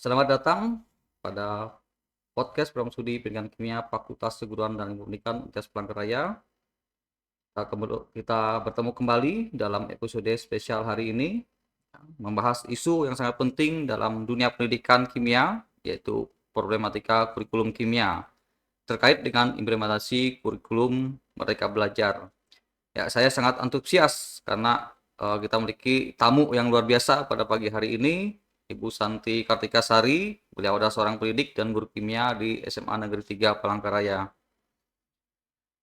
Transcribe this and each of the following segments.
Selamat datang pada podcast Program Studi Pendidikan Kimia Fakultas Keguruan dan Ilmu Pendidikan Universitas Palangkaraya. Kita bertemu kembali dalam episode spesial hari ini, membahas isu yang sangat penting dalam dunia pendidikan kimia, yaitu problematika kurikulum kimia terkait dengan implementasi kurikulum Merdeka Belajar. Ya, saya sangat antusias karena kita memiliki tamu yang luar biasa pada pagi hari ini, Ibu Santi Kartika Sari. Beliau adalah seorang pendidik dan guru kimia di SMA Negeri 3 Palangkaraya.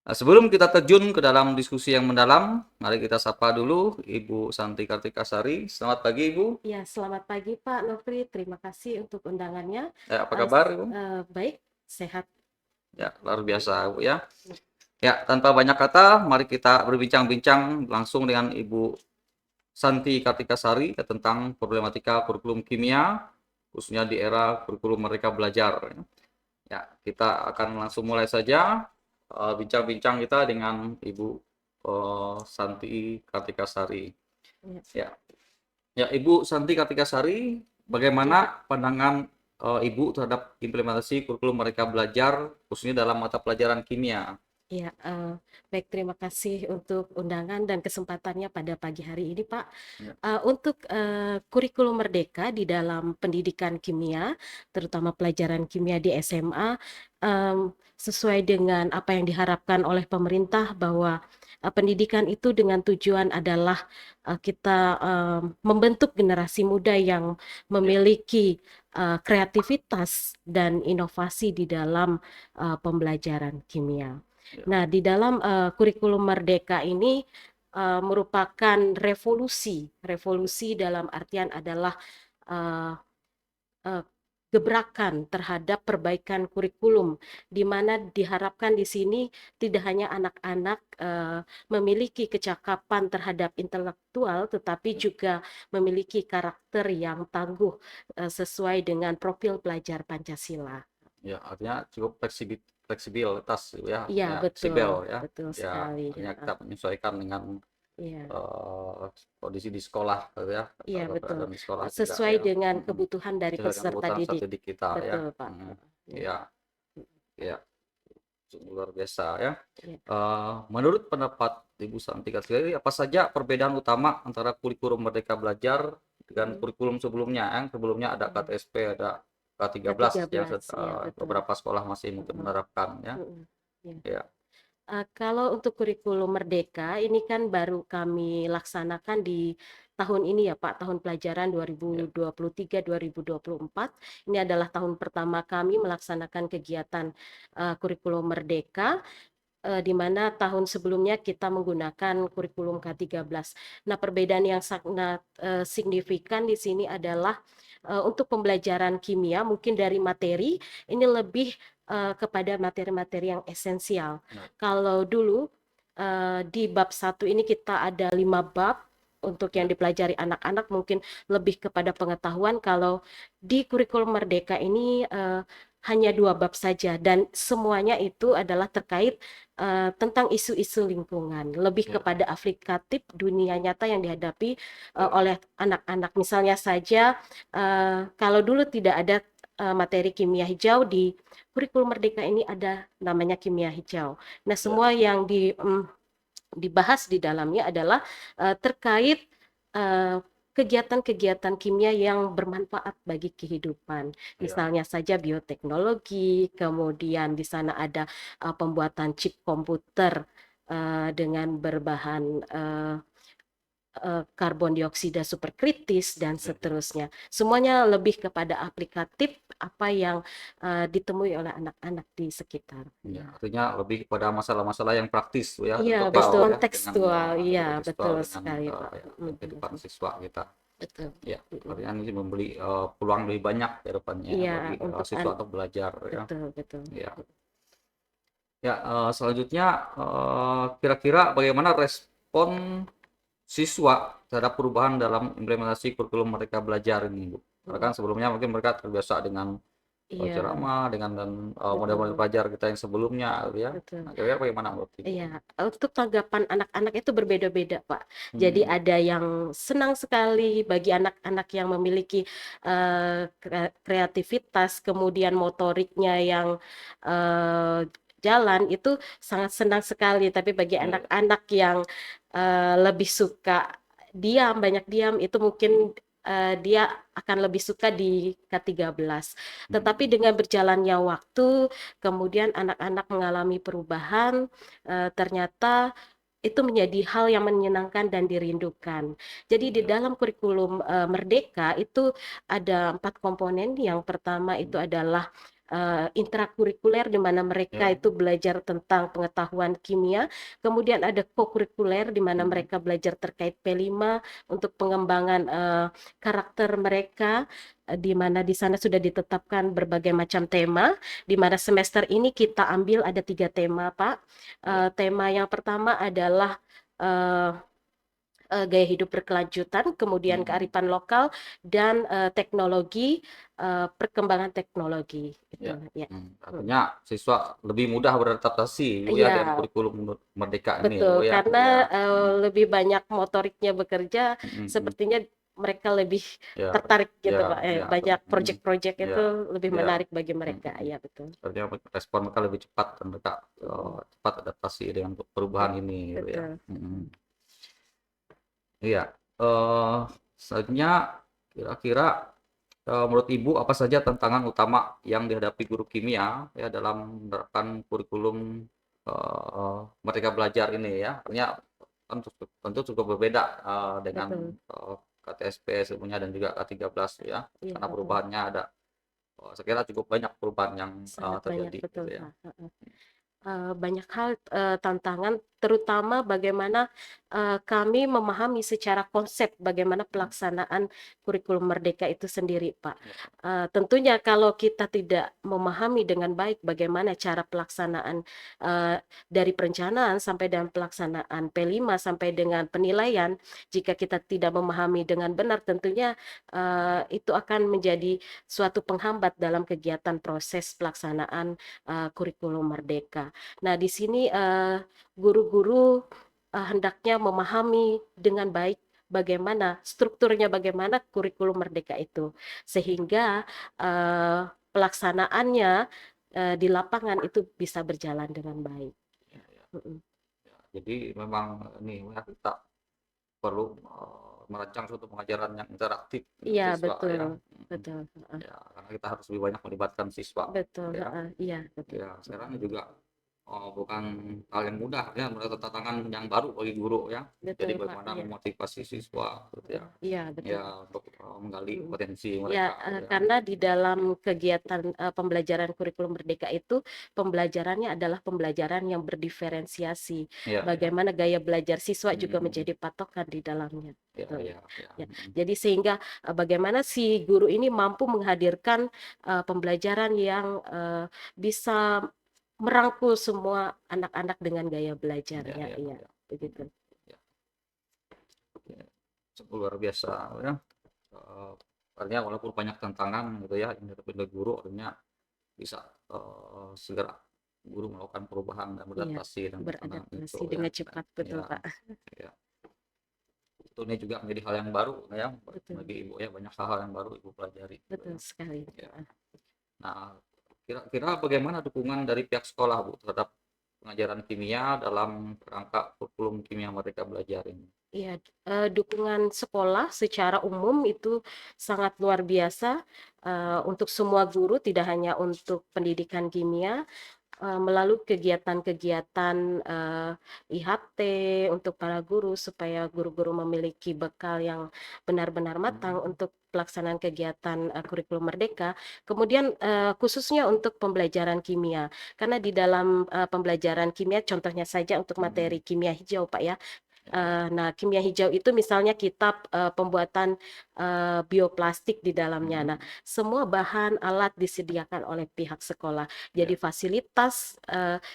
Nah, sebelum kita terjun ke dalam diskusi yang mendalam, mari kita sapa dulu Ibu Santi Kartika Sari. Selamat pagi, Ibu. Ya, selamat pagi Pak Nofri. Terima kasih untuk undangannya. Ya, apa kabar, Ibu? Baik, sehat. Ya, luar biasa, Ibu ya. Ya, tanpa banyak kata, mari kita berbincang-bincang langsung dengan Ibu Santi Kartika Sari tentang problematika kurikulum kimia, khususnya di era kurikulum Merdeka Belajar. Ya, kita akan langsung mulai saja bincang-bincang kita dengan Ibu Santi Kartika Sari. Ya, Ya, ya Ibu Santi Kartika Sari, bagaimana pandangan Ibu terhadap implementasi kurikulum Merdeka Belajar, khususnya dalam mata pelajaran kimia? ya, baik. Terima kasih untuk undangan dan kesempatannya pada pagi hari ini, Pak. Ya, Untuk kurikulum merdeka di dalam pendidikan kimia, terutama pelajaran kimia di SMA, sesuai dengan apa yang diharapkan oleh pemerintah bahwa pendidikan itu dengan tujuan adalah kita membentuk generasi muda yang ya, memiliki kreativitas dan inovasi di dalam pembelajaran kimia. ya, Nah, di dalam kurikulum merdeka ini merupakan revolusi dalam artian adalah uh, uh, gebrakan terhadap perbaikan kurikulum, di mana diharapkan di sini tidak hanya anak-anak memiliki kecakapan terhadap intelektual, tetapi juga memiliki karakter yang tangguh sesuai dengan profil pelajar Pancasila. ya, artinya cukup fleksibilitas ya, Iya, ya, betul, fleksibel ya. betul Ya, sekali. artinya kita menyesuaikan dengan Iya. eh, kondisi di sekolah gitu ya, Iya, atau betul. keadaan di sekolah juga Sesuai ya. dengan Mm-mm. kebutuhan dari Sesuai dengan peserta kebutuhan didik. strategi kita ya. Betul, Pak. Mm. Iya. Ya, ya, luar biasa ya. Iya. Menurut pendapat Ibu Santika sendiri, apa saja perbedaan utama antara kurikulum Merdeka Belajar dengan Mm, kurikulum sebelumnya? Yang sebelumnya ada mm. KTSP, ada K13 yang K13, ya betul. beberapa sekolah masih mungkin Mm, menerapkan ya. mm, ya. Ya, Kalau untuk kurikulum Merdeka, ini kan baru kami laksanakan di tahun ini ya Pak, tahun pelajaran ya, 2023-2024. Ini adalah tahun pertama kami melaksanakan kegiatan kurikulum Merdeka, di mana tahun sebelumnya kita menggunakan kurikulum K13. Nah, perbedaan yang sangat signifikan di sini adalah untuk pembelajaran kimia, mungkin dari materi, ini lebih kepada materi-materi yang esensial. ya, Kalau dulu di bab 1 ini kita ada 5 bab, untuk yang ya, dipelajari anak-anak mungkin lebih kepada pengetahuan. Kalau di kurikulum Merdeka ini hanya 2 bab saja, dan semuanya itu adalah terkait tentang isu-isu lingkungan, lebih ya, kepada aplikatif dunia nyata yang dihadapi ya, oleh anak-anak. Misalnya saja, kalau dulu tidak ada materi kimia hijau, di kurikulum Merdeka ini ada namanya kimia hijau. Nah, ya, semua yang dibahas di dalamnya adalah terkait eh, kegiatan-kegiatan kimia yang bermanfaat bagi kehidupan. ya. Misalnya saja bioteknologi, kemudian di sana ada pembuatan chip komputer dengan berbahan karbon dioksida superkritis dan seterusnya. Semuanya lebih kepada aplikatif apa yang ditemui oleh anak-anak di sekitar. Ya, Ya. artinya lebih kepada masalah-masalah yang praktis tuh ya, dan Iya, total betul. ya, dengan Kontekstual, iya, kontekstual betul dengan sekali, Pak. ya, kehidupan siswa kita. Betul. Ya, Mm-mm. artinya ini memberi peluang lebih banyak ke depannya Iya, bagi untuk siswa untuk belajar ya. betul, betul. Ya, ya, selanjutnya kira-kira bagaimana respon siswa terhadap perubahan dalam implementasi kurikulum Merdeka Belajar ini, Bu? Karena Mm-mm. kan sebelumnya mungkin mereka terbiasa dengan Iya, ceramah dan model-model betul, pelajar kita yang sebelumnya gitu ya. betul. Nah, kira-kira bagaimana menurut Ibu? Iya, untuk tanggapan anak-anak itu berbeda-beda, Pak. Jadi Mhm, ada yang senang sekali bagi anak-anak yang memiliki kreativitas, kemudian motoriknya yang jalan itu sangat senang sekali. Tapi bagi iya iya, anak-anak yang lebih suka diam, banyak diam, itu mungkin dia akan lebih suka di K13. Tetapi mhm, dengan berjalannya waktu, kemudian anak-anak mengalami perubahan, ternyata itu menjadi hal yang menyenangkan dan dirindukan. Jadi di iya, dalam kurikulum Merdeka itu ada 4 komponen. Yang pertama itu mhm, adalah intrakurikuler, di mana mereka iya, itu belajar tentang pengetahuan kimia. Kemudian ada kokurikuler, di mana mhm, mereka belajar terkait P5 untuk pengembangan karakter mereka, di mana di sana sudah ditetapkan berbagai macam tema, di mana semester ini kita ambil ada 3 tema, Pak. iya, Tema yang pertama adalah eh, gaya hidup berkelanjutan, kemudian mhm, kearifan lokal, dan teknologi, perkembangan teknologi itu iya, ya. Mm. artinya siswa lebih mudah beradaptasi Ibu ya dengan Iya, kurikulum Merdeka ini ya betul. Ibu ya? Karena Iya, lebih banyak motoriknya bekerja, mhm mhm, sepertinya mereka lebih iya, tertarik iya, gitu, Pak. iya, Banyak mhm, project-project iya, itu lebih iya, menarik bagi mhm mereka. mhm. Ya, betul. Artinya respon mereka lebih cepat dan mereka Mm, cepat adaptasi dengan perubahan ini gitu ya. betul. Mhm. Iya, eh selanjutnya kira-kira menurut Ibu apa saja tantangan utama yang dihadapi guru kimia ya dalam menerapkan kurikulum Merdeka Belajar ini ya? Artinya kan tentu cukup berbeda dengan Betul. KTSP sebelumnya dan juga K13 ya, Iya, karena betul. perubahannya ada, saya kira cukup banyak perubahan yang Sangat banyak, terjadi betul, gitu ya. Pak. Banyak hal, tantangan, terutama bagaimana kami memahami secara konsep bagaimana Mhm, pelaksanaan kurikulum Merdeka itu sendiri, Pak. iya, Tentunya kalau kita tidak memahami dengan baik bagaimana cara pelaksanaan, dari perencanaan sampai dengan pelaksanaan P5 sampai dengan penilaian, jika kita tidak memahami dengan benar, tentunya itu akan menjadi suatu penghambat dalam kegiatan proses pelaksanaan kurikulum Merdeka. Nah, di sini guru-guru hendaknya memahami dengan baik bagaimana strukturnya, bagaimana kurikulum Merdeka itu, sehingga pelaksanaannya di lapangan itu bisa berjalan dengan baik. iya, iya, Mm-mm. iya. Jadi memang ini ya kita perlu merancang suatu pengajaran yang interaktif dengan Iya, siswa betul, ya. Mhm. betul, heeh. Ya, karena kita harus lebih banyak melibatkan siswa Betul, ya. heeh. Iya, betul. Ya, sekarang juga bukan hal yang mudah ya, ada tantangan yang baru bagi guru ya. Jadi Betul, Pak. bagaimana Iya, memotivasi siswa gitu ya. iya, betul. Ya, untuk menggali Mm. potensi Ya, mereka gitu ya. karena di dalam kegiatan pembelajaran kurikulum Merdeka itu, pembelajarannya adalah pembelajaran yang berdiferensiasi. Iya, iya. Bagaimana gaya belajar siswa Mhm, juga mhm. menjadi patokan di dalamnya. Ya, Betul. ya, ya. Ya, Mhm. jadi sehingga bagaimana si guru ini mampu menghadirkan pembelajaran yang bisa merangkul semua anak-anak dengan gaya Ya, belajarnya. ya, Iya, ya. Mhm. begitu. Ya, ya. Cukup luar biasa ya. Eh, Artinya walaupun banyak tantangan gitu ya yang dihadapi oleh guru, akhirnya bisa segera guru melakukan perubahan dan Iya, beradaptasi dengan tantangan itu beradaptasi ya. dengan cepat, betul, Ya, Pak. ya. Itu ini juga menjadi hal yang baru ya Betul, bagi ibu ya, banyak hal-hal yang baru ibu pelajari gitu betul ya. sekali. Ya. Nah, kira-kira bagaimana dukungan dari pihak sekolah Bu terhadap pengajaran kimia dalam kerangka kurikulum kimia Merdeka Belajar ini? Iya, dukungan sekolah secara umum itu sangat luar biasa untuk semua guru, tidak hanya untuk pendidikan kimia, melalui kegiatan-kegiatan IHT untuk para guru supaya guru-guru memiliki bekal yang benar-benar matang Hmm, untuk pelaksanaan kegiatan kurikulum Merdeka. Kemudian khususnya untuk pembelajaran kimia, karena di dalam pembelajaran kimia, contohnya saja untuk hmm, materi kimia hijau, Pak ya. ya, ya, Nah, kimia hijau itu misalnya kitab pembuatan bioplastik di dalamnya. Nah, hmm, semua bahan alat disediakan oleh pihak sekolah. Jadi ya, fasilitas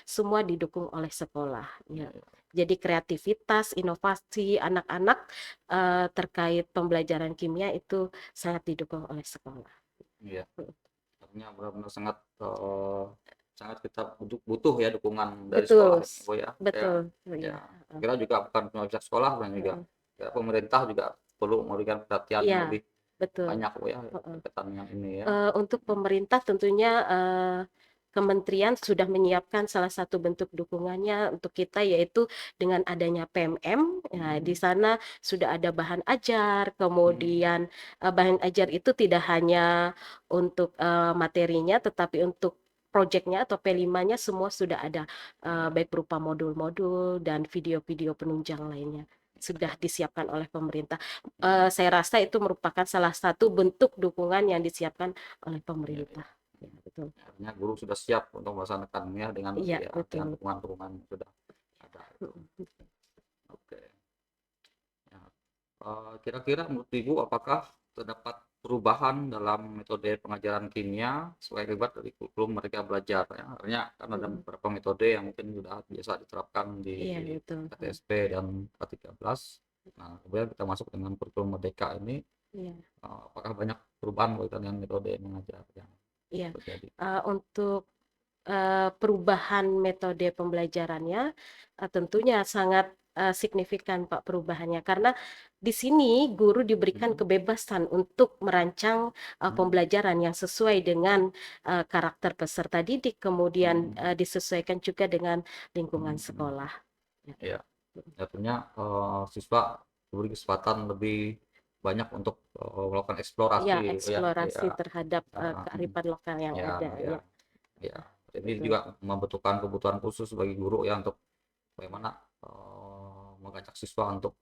semua didukung oleh sekolah. ya, Ya. ya, Jadi kreativitas, inovasi anak-anak terkait pembelajaran kimia itu sangat didukung oleh sekolah. ya. artinya benar-benar sangat, sangat kita butuh ya dukungan dari Betul, sekolah ini, Bu, ya. Ya, betul, oh ya. iya, heeh, Kira juga bukan cuma pihak sekolah dan juga heeh, ya pemerintah juga perlu memberikan perhatian yang iya, lebih betul, banyak, Bu, ya, heeh. berkaitan dengan ini ya. Untuk pemerintah tentunya, kementerian sudah menyiapkan salah satu bentuk dukungannya untuk kita, yaitu dengan adanya PMM. Nah, di Mhm, sana sudah ada bahan ajar, mhm, kemudian, bahan ajar itu tidak hanya untuk, materinya, tetapi untuk projeknya atau P5-nya semua sudah ada, iya, baik berupa modul-modul dan video-video penunjang lainnya, iya, sudah disiapkan oleh pemerintah. mhm, Saya rasa itu merupakan salah satu bentuk dukungan yang disiapkan oleh iya, iya. pemerintah. Ya, betul. Artinya guru sudah siap untuk melaksanakannya dengan Iya, ya dengan betul. dukungan-dukungan yang sudah ada itu. Mhm. Oke. Ya. Kira-kira menurut Ibu apakah terdapat perubahan dalam metode pengajaran kimia sesuai akibat dari kurikulum mereka belajar ya? Artinya kan ada Mhm. beberapa metode yang mungkin sudah biasa diterapkan di Iya, betul. Heeh. KTSP dan K13. Nah, kemudian kita masuk dengan kurikulum Merdeka ini, Iya, apakah banyak perubahan berkaitan dengan metode mengajar yang iya. terjadi? Untuk perubahan metode pembelajarannya, tentunya sangat, signifikan Pak perubahannya, karena di sini guru diberikan Mhm, kebebasan untuk merancang, mhm, pembelajaran yang sesuai dengan, karakter peserta didik, kemudian, mhm, disesuaikan juga dengan lingkungan mhm, mhm. sekolah. Ya. Iya. Artinya, siswa diberi kesempatan lebih banyak untuk, melakukan Iya, eksplorasi gitu ya. Iya, eksplorasi terhadap, heeh, mhm. kearifan lokal yang Iya, ada, iya, ya, iya. Ini betul. juga membutuhkan kebutuhan khusus bagi guru ya untuk bagaimana, mengajak siswa untuk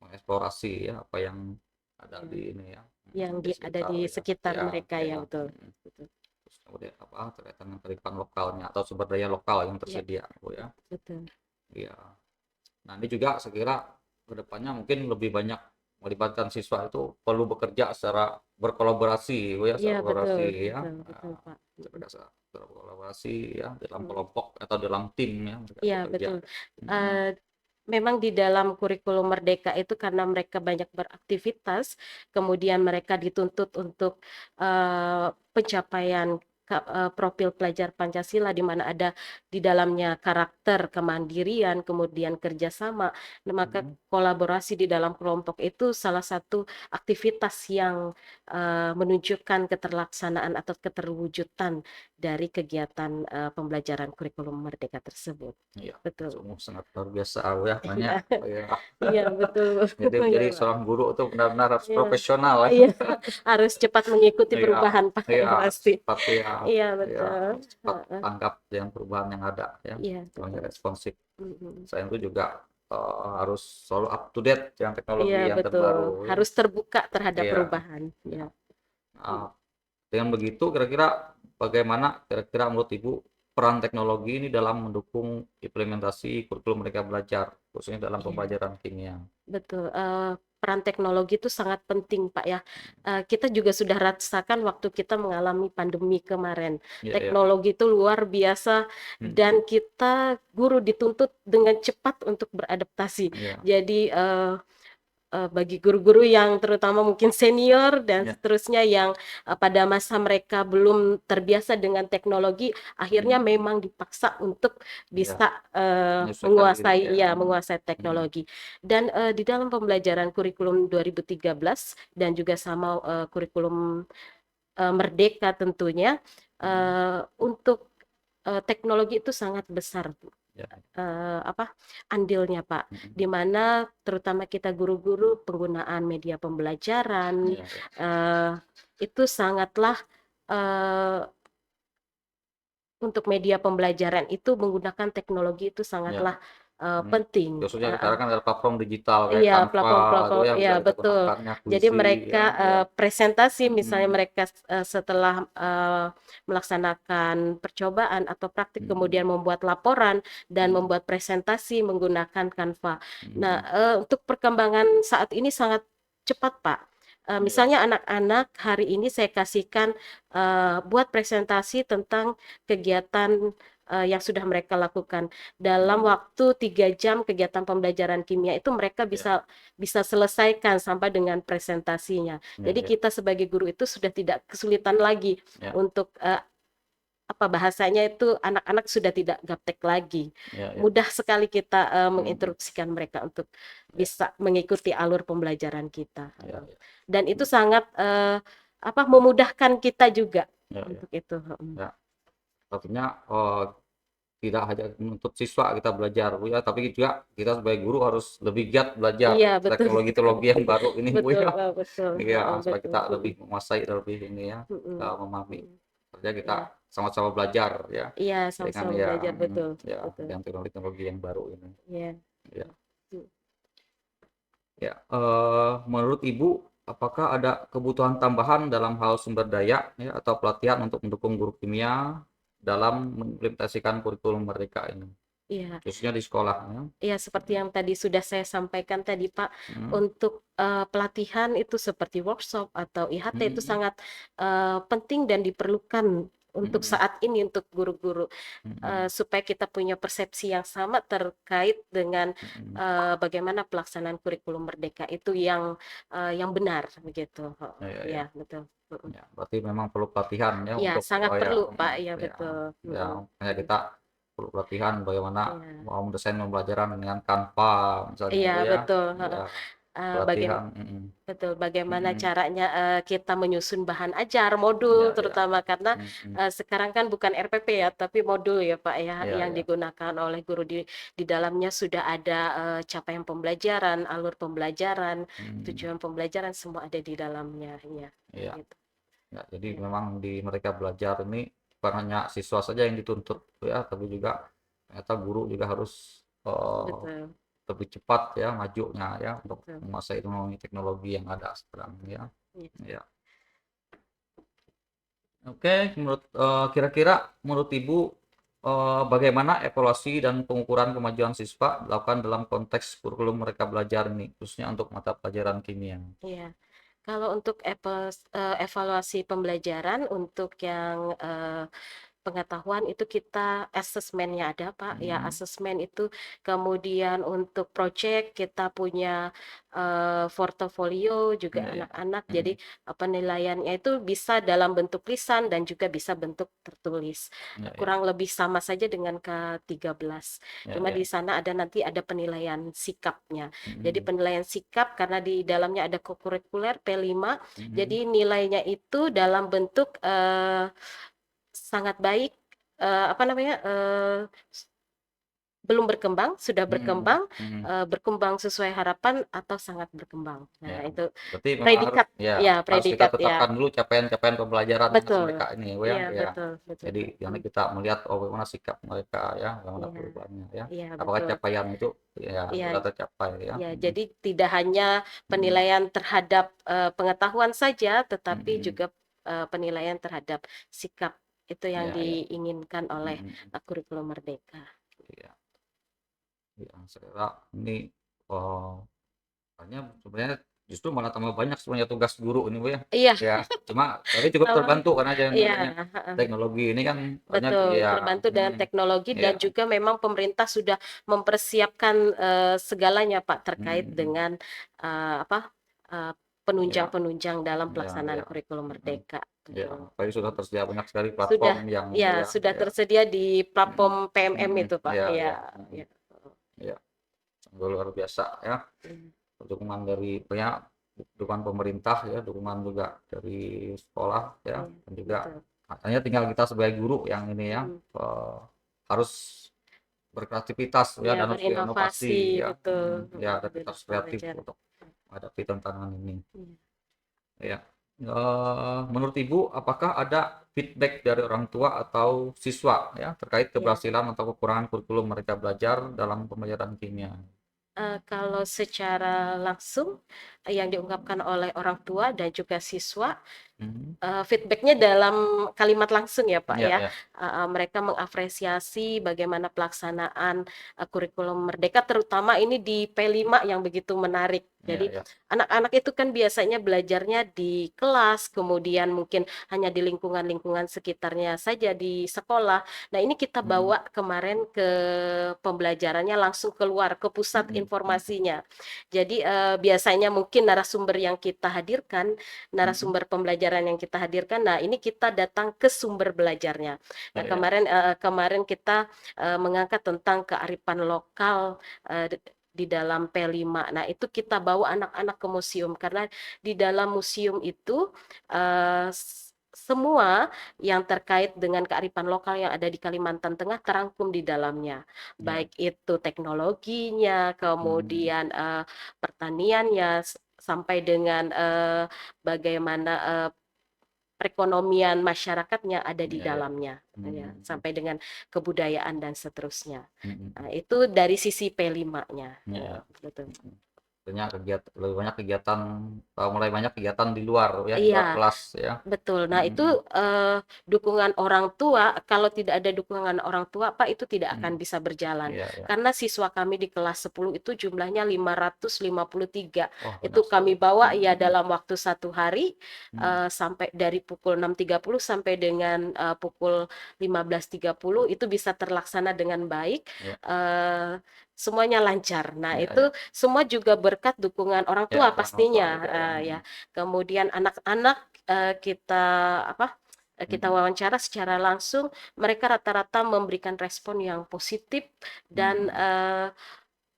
mengeksplorasi ya apa yang ada Ya, di ini ya, yang di ada sekitar di ya. sekitar Iya, mereka, iya, ya, betul, mhm. betul. Terus kemudian apa, terkait dengan kearifan lokalnya atau sumber daya lokal yang Iya, tersedia, Bu, ya. betul. Iya. Nah, ini juga saya kira ke depannya mungkin lebih banyak melibatkan siswa itu perlu bekerja secara berkolaborasi, Bu, ya, Iya, secara betul, kolaborasi ya, betul, betul, Pak. Mhm, cerdas berkolaborasi ya dalam mhm. kelompok atau dalam tim ya mereka Iya, bekerja. betul. Mhm, Eee, Memang di dalam kurikulum Merdeka itu karena mereka banyak beraktivitas, kemudian mereka dituntut untuk, pencapaian profil pelajar Pancasila di mana ada di dalamnya karakter kemandirian, kemudian kerjasama. Nah, maka mhm, kolaborasi di dalam kelompok itu salah satu aktivitas yang, menunjukkan keterlaksanaan atau keterwujudan dari kegiatan, pembelajaran kurikulum Merdeka tersebut. iya, Betul. sungguh sangat luar biasa, Bu, ya, makanya Iya, ya iya, betul. Iya, jadi Pak. seorang guru itu benar-benar harus Iya, profesional ya. iya, harus cepat mengikuti Iya, perubahan, Pak, iya, yang pasti. cepat ya, Iya, iya, betul. cepat Heeh, tanggap dengan perubahan yang ada ya, iya, orangnya betul. responsif. Mhm. Selain itu juga, harus selalu up to date dengan Iya, teknologi yang betul. terbaru ya. Harus terbuka terhadap Iya, perubahan. iya. Iya. Nah, dengan begitu kira-kira bagaimana kira-kira menurut Ibu peran teknologi ini dalam mendukung implementasi kurikulum Merdeka Belajar, khususnya dalam Iya. pembelajaran kimia? Betul, peran teknologi itu sangat penting, Pak, ya. Kita juga sudah rasakan waktu kita mengalami pandemi kemarin. Iya, iya. Teknologi itu luar biasa Mhm. dan kita guru dituntut dengan cepat untuk beradaptasi. Iya, Jadi, bagi guru-guru yang terutama mungkin senior dan iya, seterusnya yang, pada masa mereka belum terbiasa dengan teknologi, akhirnya mhm, memang dipaksa untuk iya, bisa, menyesuaikan diri ya, mhm, menguasai mhm, teknologi. Dan, di dalam pembelajaran kurikulum 2013 dan juga sama, kurikulum, Merdeka tentunya, mhm, untuk, teknologi itu sangat besar. iya, Apa, andilnya, Pak, mhm, di mana terutama kita guru-guru penggunaan media pembelajaran, iya, iya, eee, itu sangatlah, eee, untuk media pembelajaran itu menggunakan teknologi itu iya, sangatlah, mhm. penting, Khususnya heeh. sekarang kan ada platform digital kayak Iya, Canva itu platform-platform, ya bisa iya, kita betul. gunakan ya, Jadi Quizy mereka, ya, iya, presentasi misalnya mhm, mereka, setelah, melaksanakan percobaan atau praktik mhm, kemudian membuat laporan dan mhm, membuat presentasi menggunakan Canva. Nah, mhm, untuk perkembangan saat ini sangat cepat, Pak. iya, Misalnya anak-anak hari ini saya kasihkan, buat presentasi tentang kegiatan, yang sudah mereka lakukan. Dalam waktu 3 jam kegiatan pembelajaran kimia itu mereka Ya, bisa bisa selesaikan sampai dengan presentasinya. ya, Jadi ya, kita sebagai guru itu sudah tidak kesulitan lagi ya, untuk apa bahasanya itu anak-anak sudah tidak gaptek lagi. ya, ya, Mudah sekali kita mm, menginstruksikan mereka untuk ya, bisa mengikuti alur pembelajaran kita. ya, ya, Dan itu sangat apa memudahkan kita juga ya, ya, untuk itu. ya. Artinya tidak hanya menuntut siswa kita belajar Bu ya, tapi juga kita sebagai guru harus lebih giat Iya, belajar betul. teknologi-teknologi yang baru ini Bu Betul, ya. Pak, betul. Iya, supaya Betul. kita lebih menguasai lebih ini ya, Mm-mm. memahami. Mm. Kerja kita Iya, sama-sama belajar ya iya, dengan sama-sama ya belajar, betul, ya betul. dengan teknologi-teknologi yang baru ini. Iya. Ya. Mm. Ya, menurut Ibu, apakah ada kebutuhan tambahan dalam hal sumber daya ya atau pelatihan untuk mendukung guru kimia dalam mengimplementasikan kurikulum Merdeka ini, Iya. khususnya di sekolah ya? Ya, seperti yang tadi sudah saya sampaikan tadi, Pak, Hmm, untuk pelatihan itu seperti workshop atau IHT itu hmm, sangat penting dan diperlukan untuk hmm, saat ini untuk guru-guru hmm, supaya kita punya persepsi yang sama terkait dengan hmm. bagaimana pelaksanaan kurikulum merdeka itu yang benar begitu. Ya, ya, ya. Ya, betul. Mm-mm. Ya, berarti memang perlu pelatihan ya Ya, untuk sangat ya, perlu, Pak. Ya, ya, betul. ya, Mm-mm. makanya Mm. kita perlu pelatihan bagaimana Ya. mau mendesain pembelajaran dengan Canva misalnya Iya, Bu ya, betul. ya Bagaimana pelatihan, Betul, bagaimana mm, caranya kita menyusun bahan ajar, modul ya, ya, terutama karena mm, sekarang kan bukan RPP ya, tapi modul ya Pak ya, ya, yang ya, digunakan oleh guru di dalamnya sudah ada capaian pembelajaran, alur pembelajaran, mm, tujuan pembelajaran semua ada di dalamnya ya, ya, gitu. ya. Jadi Ya, memang di mereka belajar ini bukan hanya siswa saja yang dituntut ya, tapi juga ternyata guru juga harus eh, betul, lebih cepat ya majunya ya untuk betul. menguasai teknologi yang ada sekarang ya. Ya. Ya. Oke, kira-kira menurut Ibu bagaimana evaluasi dan pengukuran kemajuan siswa dilakukan dalam konteks kurikulum mereka belajar ini, khususnya untuk mata pelajaran kimia? Iya. Kalau untuk evaluasi pembelajaran untuk yang pengetahuan itu kita asesmennya ada Pak ya Hmm, asesmen itu kemudian untuk project kita punya portofolio juga ya, ya. anak-anak jadi Hmm, penilaiannya itu bisa dalam bentuk lisan dan juga bisa bentuk tertulis. ya, ya, Kurang lebih sama saja dengan K13 ya, cuma ya. di sana ada nanti ada penilaian sikapnya jadi Hmm, penilaian sikap karena di dalamnya ada kokurikuler P5 hmm, jadi nilainya itu dalam bentuk sangat baik apa namanya belum berkembang sudah hmm, berkembang hmm. berkembang sesuai harapan atau sangat berkembang Ya, nah itu berarti memang harus predikat ya ya harus kita predikat ya tetapkan dulu capaian-capaian pembelajaran betul mereka ini ya, iya ya. betul betul Jadi Pak. nanti kita melihat oh bagaimana sikap mereka ya, bagaimana Iya perubahannya ya. iya Apakah betul capaian itu ya iya sudah tercapai ya. ya Hmm, jadi tidak hanya hmm, penilaian terhadap pengetahuan saja tetapi hmm, juga penilaian terhadap sikap itu yang ya, ya. diinginkan oleh Hmm, kurikulum merdeka. ya, ya. Saya kira ini oh, makanya sebenarnya justru malah tambah banyak sebenarnya tugas guru ini Bu ya. Iya, Ya, cuma tapi cukup sama. terbantu karena ada yang Iya, namanya heeh, teknologi ini kan banyak betul. ya. Terbantu dengan teknologi Ya. dan juga memang pemerintah sudah mempersiapkan segalanya, Pak, terkait Hmm, dengan apa eh, ya, penunjang-penunjang dalam ya, pelaksanaan ya. kurikulum Hmm, merdeka. ya, Betul. tapi sudah tersedia banyak sekali Sudah, platform yang ya, ya, sudah ya. tersedia di Hmm, platform PMM hmm, itu, Pak. ya, Ya, ya. Hmm, ya. ya. Luar biasa ya. Hmm, Dukungan dari banyak dukungan pemerintah ya, dukungan juga dari sekolah ya, iya, dan juga betul. hanya tinggal kita sebagai guru yang ini ya Hmm, harus berkreativitas ya ya, dan harus berinovasi, berinovasi ya. betul. Ya, dan kita Dalam harus kreatif pembelajaran. untuk menghadapi tantangan ini. Iya. Ya. Menurut Ibu, apakah ada feedback dari orang tua atau siswa ya terkait Iya. keberhasilan atau kekurangan kurikulum mereka belajar dalam pembelajaran kimia? Kalau secara langsung yang diungkapkan oleh orang tua dan juga siswa Mhm. Feedback-nya dalam kalimat langsung ya Pak Iya ya. iya. Mereka mengapresiasi bagaimana pelaksanaan kurikulum Merdeka, terutama ini di P5 yang begitu menarik. Iya Jadi iya. anak-anak itu kan biasanya belajarnya di kelas, kemudian mungkin hanya di lingkungan-lingkungan sekitarnya saja di sekolah. Nah ini kita Mhm. bawa kemarin ke pembelajarannya langsung keluar ke pusat Mhm mhm. informasinya. Jadi biasanya mungkin narasumber yang kita hadirkan, Mhm. narasumber pembelajaran yang kita hadirkan. Nah, ini kita datang ke sumber belajarnya. Nah, Iya iya. kemarin kita mengangkat tentang kearifan lokal di dalam P5. Nah, itu kita bawa anak-anak ke museum karena di dalam museum itu semua yang terkait dengan kearifan lokal yang ada di Kalimantan Tengah terangkum di dalamnya. Iya. Baik itu teknologinya, Mhm. kemudian pertaniannya, sampai dengan bagaimana perekonomian masyarakatnya ada di Iya iya. dalamnya, ya, Mhm mhm. sampai dengan kebudayaan dan seterusnya. Mhm Nah, mhm. itu dari sisi P5-nya, Iya ya, iya. betul. Mhm. Artinya lebih banyak kegiatan, mulai banyak kegiatan di luar ya, di luar Iya, kelas ya. betul. Nah, Mhm itu mhm. dukungan orang tua, kalau tidak ada dukungan orang tua, Pak, itu tidak Mhm. akan bisa berjalan. Iya iya. Karena siswa kami di kelas 10 itu jumlahnya 553. Wah, Itu banyak sekali. kami bawa Mhm ya mhm. dalam waktu 1 hari, Mhm. sampai dari pukul 6.30 sampai dengan pukul 15.30 itu bisa terlaksana dengan baik. Iya. eh, Semuanya lancar. Nah, Iya iya. itu semua juga berkat dukungan orang Ya, tua peran orang tua pastinya, juga ya. ya. Mhm. Kemudian anak-anak kita apa? Kita Mhm. wawancara secara langsung, mereka rata-rata memberikan respon yang positif Mhm dan mhm.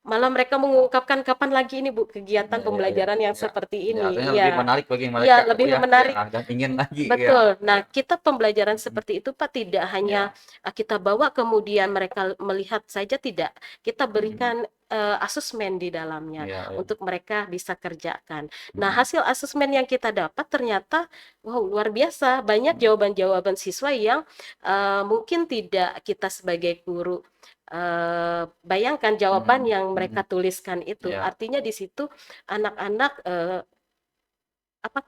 malah mereka mengungkapkan kapan lagi ini Bu kegiatan Iya iya iya. pembelajaran yang Iya. seperti Ya, ini. artinya lebih Iya, menarik bagi mereka iya Bu lebih ya, ya, menarik. dan ingin lagi ya. Betul. Nah, Ya. kita pembelajaran Mhm. seperti itu Pak tidak hanya Iya. kita bawa kemudian mereka melihat saja tidak. Kita Mhm. berikan asesmen di dalamnya Iya iya. untuk mereka bisa kerjakan. Nah, Mhm. hasil asesmen yang kita dapat ternyata wow luar biasa. Banyak Mhm. jawaban-jawaban siswa yang mungkin tidak kita sebagai guru bayangkan jawaban Mhm. yang mereka Mhm. tuliskan itu. Iya. Artinya di situ anak-anak apa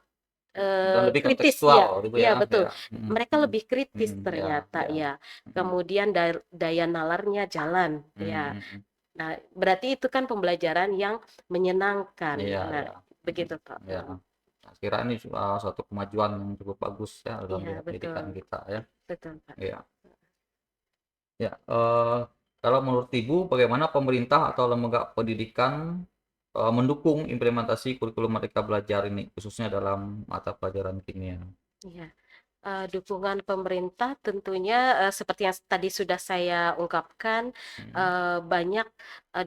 Dan lebih kritis kontekstual ya, gitu iya ya, betul. ya. Mhm Mereka mhm. lebih kritis Mhm. Iya ternyata iya. ya. Mhm. Kemudian daya nalarnya jalan ya. Mmm, mhm. Nah, berarti itu kan pembelajaran yang menyenangkan. Iya Nah, iya. Mhm. begitu Pak. Iya. Saya kira ini suatu kemajuan yang cukup bagus ya dalam Iya bidang betul, pendidikan kita ya. betul Pak. Iya. Ya, kalau menurut Ibu bagaimana pemerintah atau lembaga pendidikan, mendukung implementasi kurikulum Merdeka Belajar ini, khususnya dalam mata pelajaran kimia? Iya. Dukungan pemerintah tentunya seperti yang tadi sudah saya ungkapkan, Mhm. banyak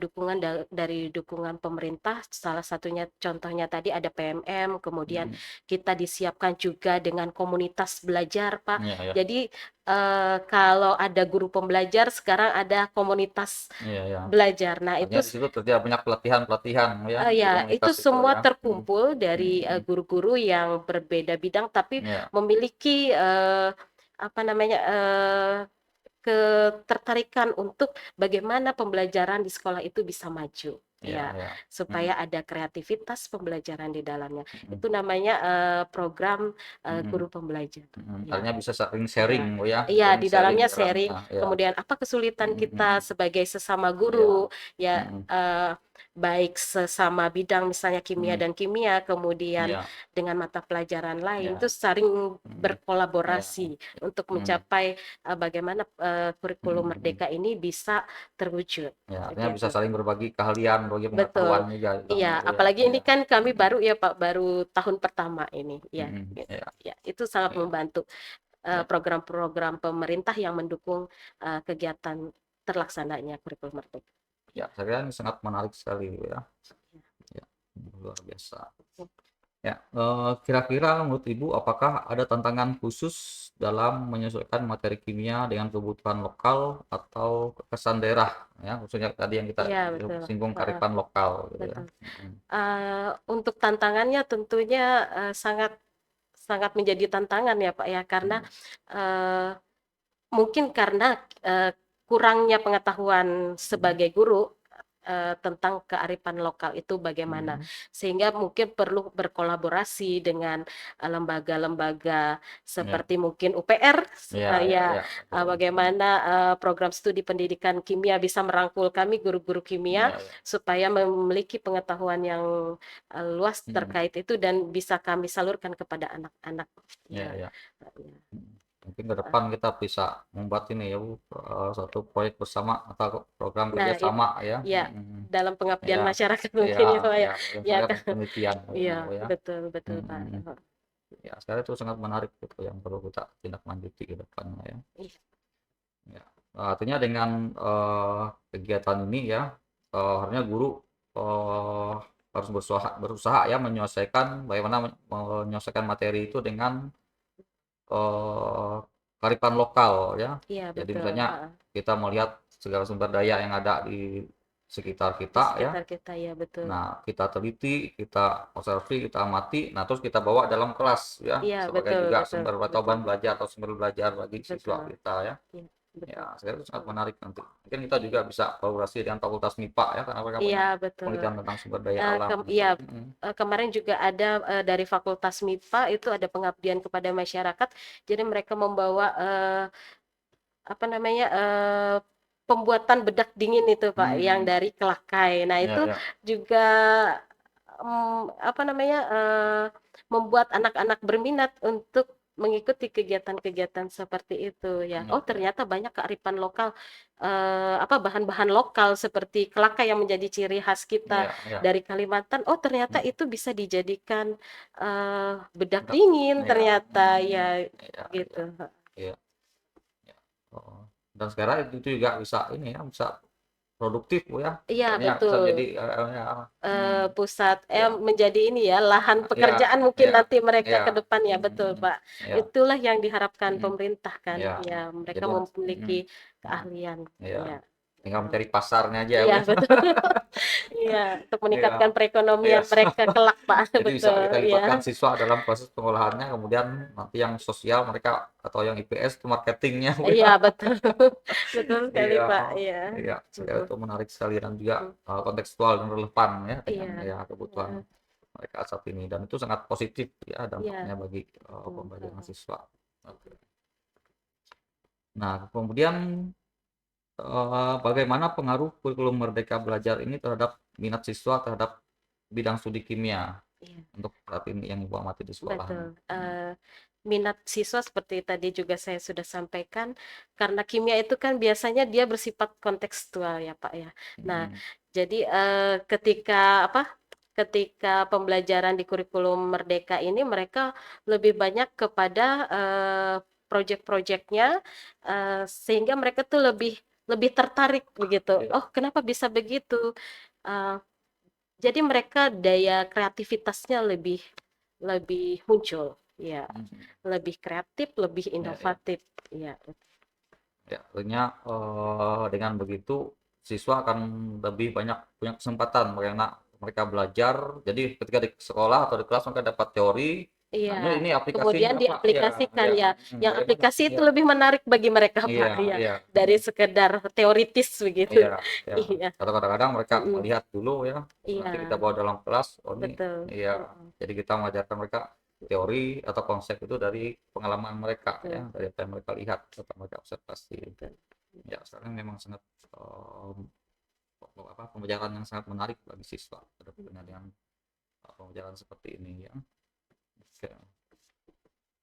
dukungan dari dukungan pemerintah, salah satunya contohnya tadi ada PMM, kemudian Mhm. kita disiapkan juga dengan komunitas belajar, Pak. Iya iya. Jadi kalau ada guru pembelajar, sekarang ada komunitas Iya iya. belajar. Nah, itu Artinya di situ terdapat banyak pelatihan-pelatihan ya, di Ya, itu komunitas itu semua ya? Mhm. terkumpul Mhm dari mhm. guru-guru yang berbeda bidang, tapi Iya. memiliki apa namanya ketertarikan untuk bagaimana pembelajaran di sekolah itu bisa maju, Iya ya, iya. Mhm. supaya ada kreativitas pembelajaran di dalamnya. Mhm. Itu namanya program Mhm. guru pembelajar. Mhm. Ya. Artinya bisa saling sharing Ya, Bu ya, iya saling di sharing dalamnya di sharing, dalamnya, ya. kemudian apa kesulitan Mhm mhm. kita sebagai sesama Iya. guru, ya Mhm. baik sesama bidang misalnya kimia Mhm. dan kimia, kemudian Iya. dengan mata pelajaran lain itu Iya. saling Mhm. Iya. berkolaborasi untuk Mhm. mencapai bagaimana Mhm kurikulum mhm. merdeka ini bisa terwujud, Ya, artinya bisa begitu. saling berbagi keahlian, berbagi pengetahuan Betul. juga di dalamnya Iya, Bu ya. apalagi ini Iya. kan kami Mhm. baru ya Pak, baru tahun pertama ini, ya, Mhm. gitu. Iya Ya, itu sangat iya membantu iya. program-program pemerintah yang mendukung kegiatan terlaksananya kurikulum merdeka. Ya, saya kira ini sangat menarik sekali Bu ya. Ya, luar biasa. Ya, kira-kira menurut Ibu apakah ada tantangan khusus dalam menyesuaikan materi kimia dengan kebutuhan lokal atau kesan daerah ya, khususnya tadi yang kita Iya betul, singgung heeh, kearifan lokal gitu ya? betul. Mhm. Untuk tantangannya tentunya sangat sangat menjadi tantangan ya Pak ya, karena Mhm. eee, mungkin karena kurangnya pengetahuan Mhm. sebagai guru. tentang kearifan lokal itu bagaimana. Hmm. Sehingga mungkin perlu berkolaborasi dengan lembaga-lembaga Ya, seperti mungkin UPR, ya, ya, ya, ya, betul. bagaimana program studi pendidikan kimia bisa merangkul kami guru-guru kimia Ya, ya. supaya memiliki pengetahuan yang luas Hmm. terkait itu dan bisa kami salurkan kepada anak-anak. Ya, Ya, ya. ya. Hmm. Mungkin ke depan kita bisa membuat ini ya, Bu, suatu proyek bersama atau program Nah, itu kerjasama ya. ya Hmm. dalam pengabdian Ya, masyarakat ya, mungkin ya Pak ya. ya, mungkin Ya saya kan. penelitian Iya, mungkin, Bu, ya. betul betul Pak. Hmm. Ya, sekarang itu sangat menarik gitu yang perlu kita tindak lanjuti ke depannya ya. Iya, Ya. Artinya dengan kegiatan ini ya, harusnya guru eh, harus berusaha ya menyelesaikan bagaimana menyelesaikan materi itu dengan eh, kearifan lokal ya. iya Jadi betul. misalnya Heeh. kita melihat segala sumber daya yang ada di sekitar Di kita ya. sekitar kita ya betul. Nah, kita teliti, kita observasi, kita amati, nah terus kita bawa dalam kelas ya, Iya sebagai betul juga betul sumber betul pengetahuan belajar atau sumber belajar bagi siswa betul. kita ya. Iya betul. Ya, saya itu sangat Mm. menarik nanti. Mungkin kita juga bisa kolaborasi dengan Fakultas MIPA ya, karena mereka Iya banyak betul. penelitian tentang sumber daya alam. Iya, Mm-mm. kemarin juga ada dari Fakultas MIPA itu ada pengabdian kepada masyarakat. Jadi mereka membawa apa namanya pembuatan bedak dingin itu Pak yang Hmm. dari Kelakai. Nah Ya, itu ya. juga apa namanya membuat anak-anak berminat untuk mengikuti kegiatan-kegiatan seperti itu ya. Oh Ya, ya. ternyata banyak kearifan lokal apa bahan-bahan lokal seperti kelaka yang menjadi ciri khas kita Ya, ya. dari Kalimantan. Oh ternyata Hmm. itu bisa dijadikan bedak Enggak. dingin Ya. ternyata Hmm. ya Ya, ya. gitu. Ya, ya. Oh. Dan sekarang itu juga bisa ini ya, bisa produktif Bu ya. Iya Misalnya bisa betul. jadi ya. Hmm. Pusat Ya. menjadi ini ya lahan Ya, pekerjaan mungkin ya, nanti mereka ya, ke depan ya betul mm, Pak. ya, Itulah yang diharapkan mm, pemerintah kan ya, ya mereka jadi memiliki mm, keahlian ya, ya. tinggal Heeh. mencari pasarnya aja ya, Bu Iya ya. betul. Iya untuk Iya, meningkatkan iya. perekonomian mereka kelak Pak Jadi bisa betul kita ya. libatkan siswa dalam proses pengolahannya, kemudian nanti yang sosial mereka atau yang IPS itu marketingnya, Bu Iya ya. betul. Betul sekali Iya, Pak iya. iya, saya Mm, itu menarik sekali dan juga mm. kontekstual dan relevan ya dengan Iya. ya kebutuhan Heeh. mereka saat ini dan itu sangat positif ya dampaknya Iya bagi betul. pembelajaran Heeh. siswa. Oke. Nah, kemudian bagaimana pengaruh kurikulum Merdeka Belajar ini terhadap minat siswa terhadap bidang studi kimia Iya. untuk saat ini yang Ibu amati di sekolah ini? Betul. Minat siswa seperti tadi juga saya sudah sampaikan, karena kimia itu kan biasanya dia bersifat kontekstual ya Pak ya. Nah, Hmm. jadi ketika apa? Ketika pembelajaran di kurikulum Merdeka ini mereka lebih banyak kepada proyek-proyeknya, sehingga mereka tuh lebih lebih tertarik begitu. Ya. Oh, kenapa bisa begitu? Eh, jadi mereka daya kreativitasnya lebih lebih muncul, ya, Hmm. lebih kreatif, lebih Ya, ya. inovatif, ya, Ya, tentunya dengan begitu siswa akan lebih banyak punya kesempatan karena mereka belajar. Jadi ketika di sekolah atau di kelas mereka dapat teori. iya. Nah, ini Kemudian aplikasinya apa? Ya, diaplikasikan ya. ya, yang Bagaimana? aplikasi itu Ya, lebih menarik bagi mereka iya, Pak, ya, iya. dari sekedar teoritis begitu, Iya, ya. iya, Atau kadang-kadang mereka mm, melihat dulu ya, nanti kita iya, bawa dalam kelas, oh ini, betul, iya. Jadi kita mengajarkan mereka teori atau konsep itu dari pengalaman mereka ya, betul, dari apa yang mereka lihat atau mereka observasi. betul, Ya, sekarang memang sangat apa pembelajaran yang sangat menarik bagi siswa kedepannya dengan pembelajaran seperti ini ya. Oke.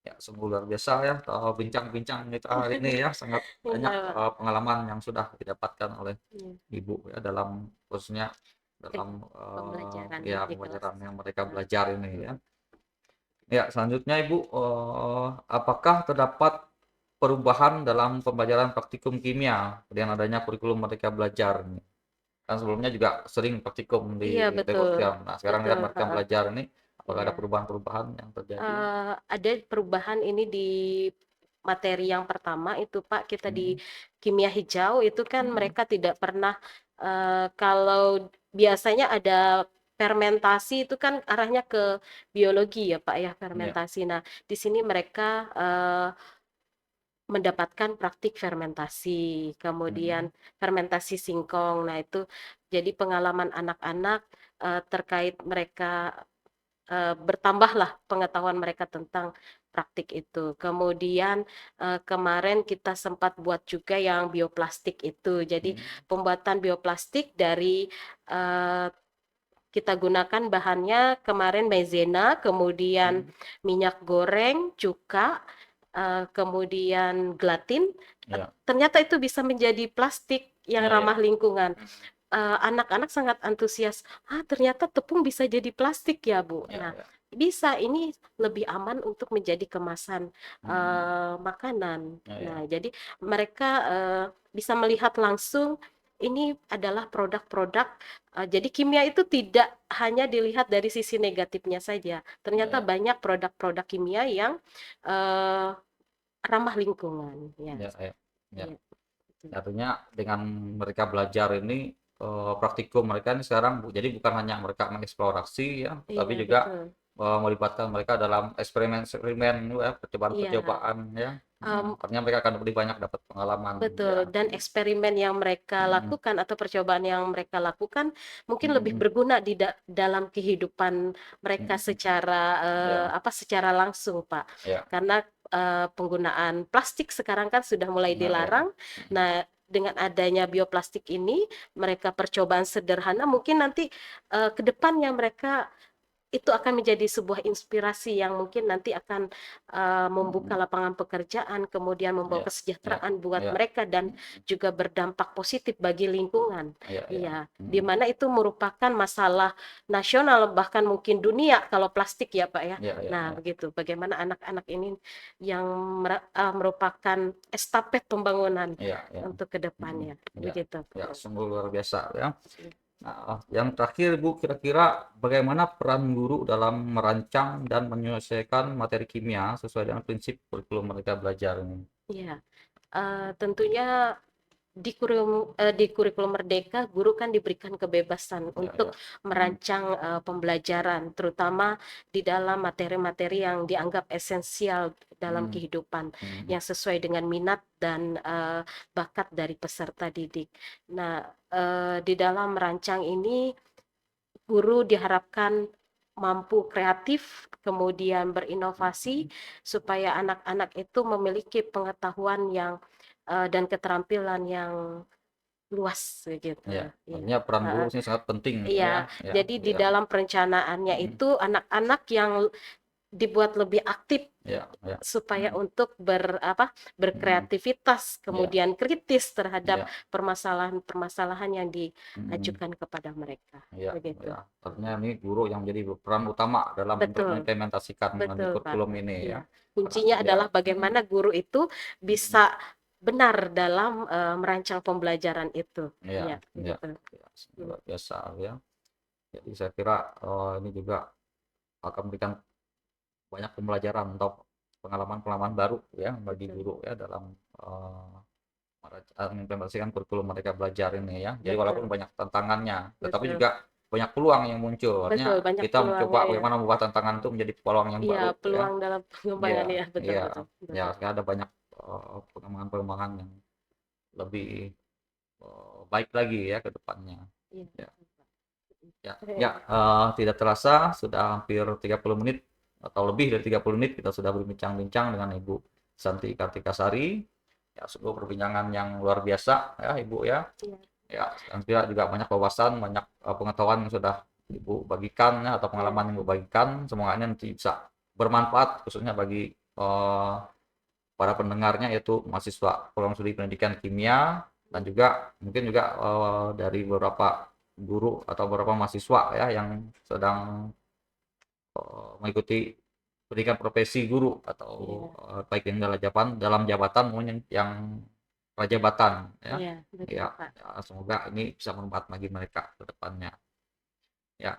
Ya, sungguh luar biasa ya bincang-bincang kita hari ini ya, sangat iya banyak Pak, pengalaman yang sudah didapatkan oleh iya. Ibu ya dalam khususnya dalam Pembelajaran ya di kelas, pembelajaran yang mereka eh, belajar ini ya. mm, Ya, selanjutnya Ibu, apakah terdapat perubahan dalam pembelajaran praktikum kimia dengan adanya kurikulum Merdeka Belajar ini? Kan sebelumnya juga sering praktikum iya di betul, Tekosiam. Nah, sekarang betul, dengan Merdeka Belajar ini, apakah ada iya. perubahan-perubahan yang terjadi? Ada perubahan ini di materi yang pertama itu Pak, kita di Hmm. kimia hijau itu kan Hmm. mereka tidak pernah kalau biasanya ada fermentasi itu kan arahnya ke biologi ya Pak ya Ya. fermentasi. Nah, di sini mereka mendapatkan praktik fermentasi, kemudian fermentasi singkong. Nah, itu jadi pengalaman anak-anak terkait mereka bertambahlah pengetahuan mereka tentang praktik itu. Kemudian kemarin kita sempat buat juga yang bioplastik itu. Jadi pembuatan bioplastik dari eh, kita gunakan bahannya kemarin maizena, kemudian minyak goreng, cuka, kemudian gelatin. Ya. Ternyata itu bisa menjadi plastik yang Ya, ya. ramah lingkungan. Anak-anak sangat antusias. Ternyata tepung bisa jadi plastik ya, Bu. Ya, Nah, ya. bisa ini lebih aman untuk menjadi kemasan Hmm. makanan. Ya, Nah, ya. jadi mereka bisa melihat langsung ini adalah produk-produk. Jadi kimia itu tidak hanya dilihat dari sisi negatifnya saja. Ya, Ternyata ya. banyak produk-produk kimia yang eh, ramah lingkungan. Ya, Ya, ya. Ya. ya, betul. Artinya dengan mereka belajar ini praktikum mereka ini sekarang jadi bukan hanya mereka mengeksplorasi ya, Iya, tapi juga betul. melibatkan mereka dalam eksperimen-eksperimen ya, Iya. percobaan-percobaan ya. Em, Artinya mereka akan lebih banyak dapat pengalaman ya. Betul, dan eksperimen yang mereka Mm, lakukan atau percobaan yang mereka lakukan mungkin lebih mm, berguna di dalam kehidupan mereka mm, secara ya, secara langsung, Pak. ya, Karena penggunaan plastik sekarang kan sudah mulai ya, ya. dilarang. Nah, dengan adanya bioplastik ini, mereka percobaan sederhana mungkin nanti ke depannya mereka itu akan menjadi sebuah inspirasi yang mungkin nanti akan membuka lapangan pekerjaan, kemudian membawa Ya, ya, kesejahteraan buat ya, mereka dan juga berdampak positif bagi lingkungan. ya, ya. Iya, di mana itu merupakan masalah nasional bahkan mungkin dunia kalau plastik ya, Pak ya. Ya, ya, Nah, ya. begitu. Bagaimana anak-anak ini yang merupakan estafet pembangunan Ya, ya. untuk kedepannya. Ya, Begitu. ya, sungguh luar biasa ya. Nah, yang terakhir Bu, kira-kira bagaimana peran guru dalam merancang dan menyelesaikan materi kimia sesuai dengan prinsip kurikulum mereka belajar ini? Iya. Tentunya di kurikulum Merdeka, guru kan diberikan kebebasan Ya, untuk ya. merancang pembelajaran, terutama di dalam materi-materi yang dianggap esensial dalam Hmm, kehidupan, hmm, yang sesuai dengan minat dan bakat dari peserta didik. Nah, di dalam merancang ini, guru diharapkan mampu kreatif, kemudian berinovasi, supaya anak-anak itu memiliki pengetahuan yang dan keterampilan yang luas ya. begitu. Iya. Artinya peran guru Heeh. ini sangat penting gitu Iya, ya. Ya, jadi di ya. dalam perencanaannya Hmm, itu anak-anak yang dibuat lebih aktif ya, ya. supaya Hmm, untuk hmm, berkreativitas, ya, kemudian kritis terhadap ya. permasalahan-permasalahan yang Hmm, diajukan kepada mereka. ya, Begitu. ya. Artinya ini guru yang menjadi peran utama dalam Betul. mengimplementasikan di Betul, Pak. kurikulum ini ya. Iya. Karena Kuncinya ya, adalah bagaimana guru itu hmm, bisa benar dalam merancang pembelajaran itu. ya, Iya, ya, begitu. ya, Hmm. luar biasa ya. Jadi saya kira ini juga akan memberikan banyak pembelajaran atau pengalaman-pengalaman baru ya bagi Betul, guru ya dalam eh, mengimplementasikan kurikulum mereka belajar ini ya. Jadi walaupun betul, banyak tantangannya, tetapi betul, juga banyak peluang yang muncul. betul. Artinya Banyak kita mencoba peluangnya ya. bagaimana membuat tantangan itu menjadi peluang yang Iya, baru ya. peluang dalam pengembangan Iya, ya, betul, iya, betul, betul, ya. Pak. Sekarang ada banyak pengembangan-pengembangan yang lebih baik lagi ya ke depannya. Iya, Ya. betul, Pak. Ya, ya, tidak terasa sudah hampir 30 menit atau lebih dari 30 menit kita sudah berbincang-bincang dengan Ibu Santi Kartikasari. Ya, sebuah perbincangan yang luar biasa ya Ibu ya. Iya, Ya, dan juga banyak wawasan, banyak pengetahuan yang sudah Ibu bagikan ya, atau iya, pengalaman yang Ibu bagikan. Semoga nanti bisa bermanfaat khususnya bagi para pendengarnya yaitu mahasiswa program studi pendidikan kimia dan juga mungkin juga dari beberapa guru atau beberapa mahasiswa ya yang sedang mengikuti pendidikan profesi guru atau iya, baik yang dalam jabatan maupun yang prajabatan ya. iya, betul, Ya, Pak. ya, semoga ini bisa bermanfaat bagi mereka ke depannya. Ya,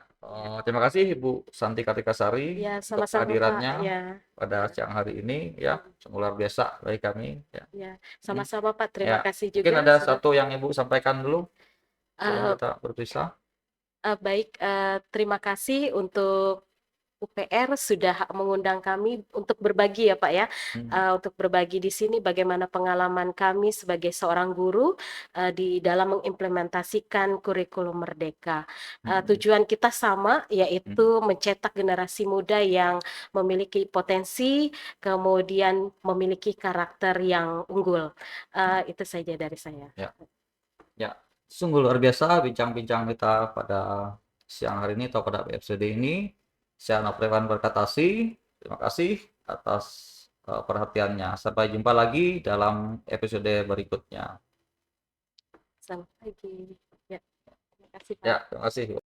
terima kasih Ibu Santi Kartikasari Iya, untuk sama-sama, Pak. kehadirannya Ya, pada siang hari ini ya, sungguh luar biasa bagi kami ya. ya, Hmm. sama-sama, Pak. Ya, Terima kasih mungkin juga ada sudah. satu yang Ibu sampaikan dulu sebelum eh, kita berpisah. Baik, terima kasih untuk UPR sudah mengundang kami untuk berbagi ya Pak ya, untuk berbagi di sini bagaimana pengalaman kami sebagai seorang guru di dalam mengimplementasikan kurikulum Merdeka. Tujuan kita sama, yaitu mencetak generasi muda yang memiliki potensi, kemudian memiliki karakter yang unggul. Itu saja dari saya. Ya, ya, sungguh luar biasa bincang-bincang kita pada siang hari ini atau pada episode ini. Saya Nopriwan berkatasi. Terima kasih atas perhatiannya. Sampai jumpa lagi dalam episode berikutnya. Selamat pagi. Ya, terima kasih Ya, Pak. terima kasih.